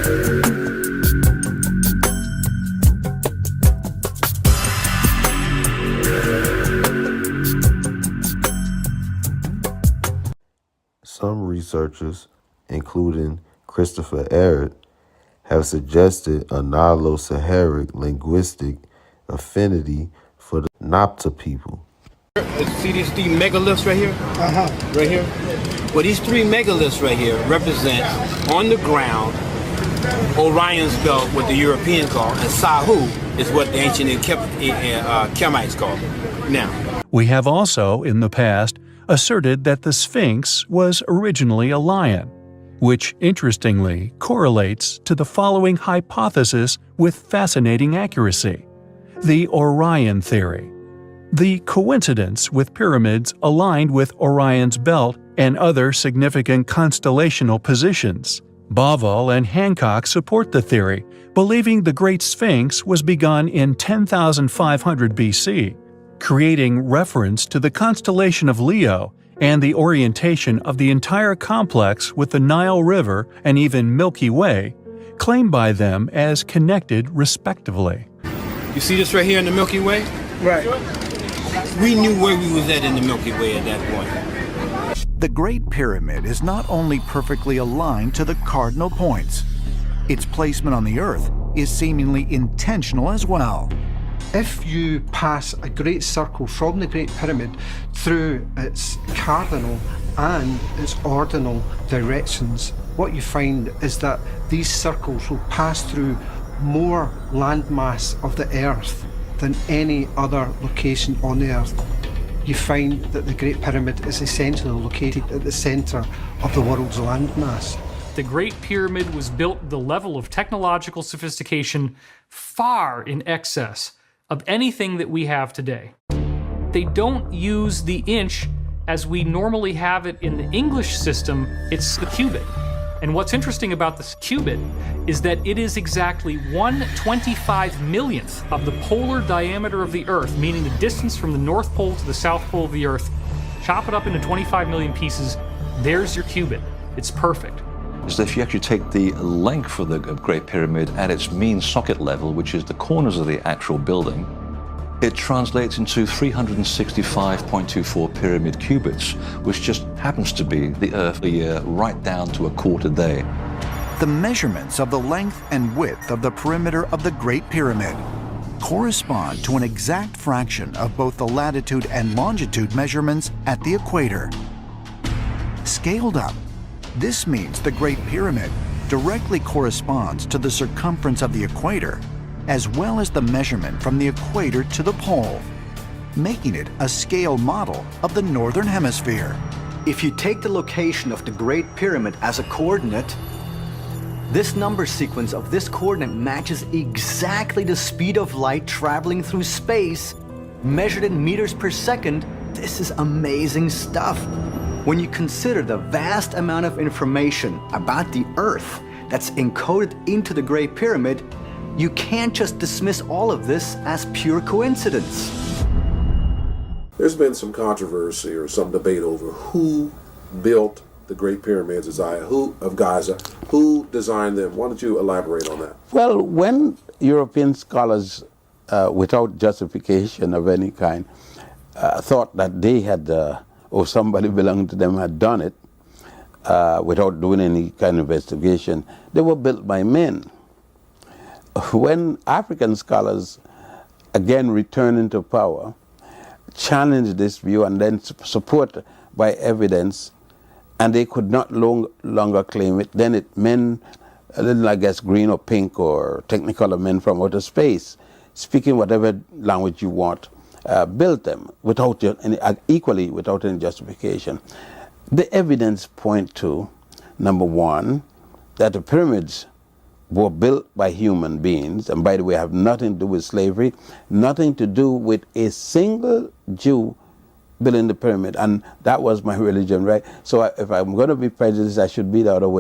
Some researchers, including Christopher Ehret, have suggested a Nilo-Saharic linguistic affinity for the Nabta people. See these three megaliths right here? Right here? Well, these three megaliths right here represent, on the ground, Orion's belt, what the Europeans call, and Sahu is what the ancient Kemites call it. Now, we have also, in the past, asserted that the Sphinx was originally a lion, which interestingly correlates to the following hypothesis with fascinating accuracy: the Orion theory. The coincidence with pyramids aligned with Orion's belt and other significant constellational positions. Bauval and Hancock support the theory, believing the Great Sphinx was begun in 10,500 BC, creating reference to the constellation of Leo and the orientation of the entire complex with the Nile River and even Milky Way, claimed by them as connected respectively. you see this right here in the Milky Way? Right. We knew where we was at in the Milky Way at that point. The Great Pyramid is not only perfectly aligned to the cardinal points, its placement on the Earth is seemingly intentional as well. If you pass a great circle from the Great Pyramid through its cardinal and its ordinal directions, what you find is that these circles will pass through more landmass of the Earth than any other location on the Earth. You find that the Great Pyramid is essentially located at the centre of the world's landmass. The Great Pyramid was built at the level of technological sophistication far in excess of anything that we have today. They don't use the inch as we normally have it in the English system, it's the cubit. And what's interesting about this cubit is that it is exactly 1/25 millionth of the polar diameter of the Earth, meaning the distance from the North Pole to the South Pole of the Earth. Chop it up into 25 million pieces, there's your cubit. It's perfect. Is that if you actually take the length of the Great Pyramid at its mean socket level, which is the corners of the actual building, it translates into 365.24 pyramid cubits, which just happens to be the Earth a year right down to a quarter day. The measurements of the length and width of the perimeter of the Great Pyramid correspond to an exact fraction of both the latitude and longitude measurements at the equator. Scaled up, this means the Great Pyramid directly corresponds to the circumference of the equator, as well as the measurement from the equator to the pole, making it a scale model of the Northern Hemisphere. If you take the location of the Great Pyramid as a coordinate, this number sequence of this coordinate matches exactly the speed of light traveling through space, measured in meters per second. This is amazing stuff. When you consider the vast amount of information about the Earth that's encoded into the Great Pyramid, you can't just dismiss all of this as pure coincidence. There's been some controversy or some debate over who built the Great Pyramids of Giza, who designed them. Why don't you elaborate on that? Well, when European scholars, without justification of any kind, thought that they had, or somebody belonging to them had done it, without doing any kind of investigation, they were built by men. When African scholars again returned into power, challenged this view and then supported by evidence, and they could not longer claim it, then it men, a little, I guess, green or pink or technicolor men from outer space, speaking whatever language you want, built them without any, equally without any justification. The evidence point to, number one, that the pyramids were built by human beings, and by the way, have nothing to do with slavery, nothing to do with a single Jew building the pyramid, and that was my religion, right? So if I'm going to be prejudiced, I should be the other way.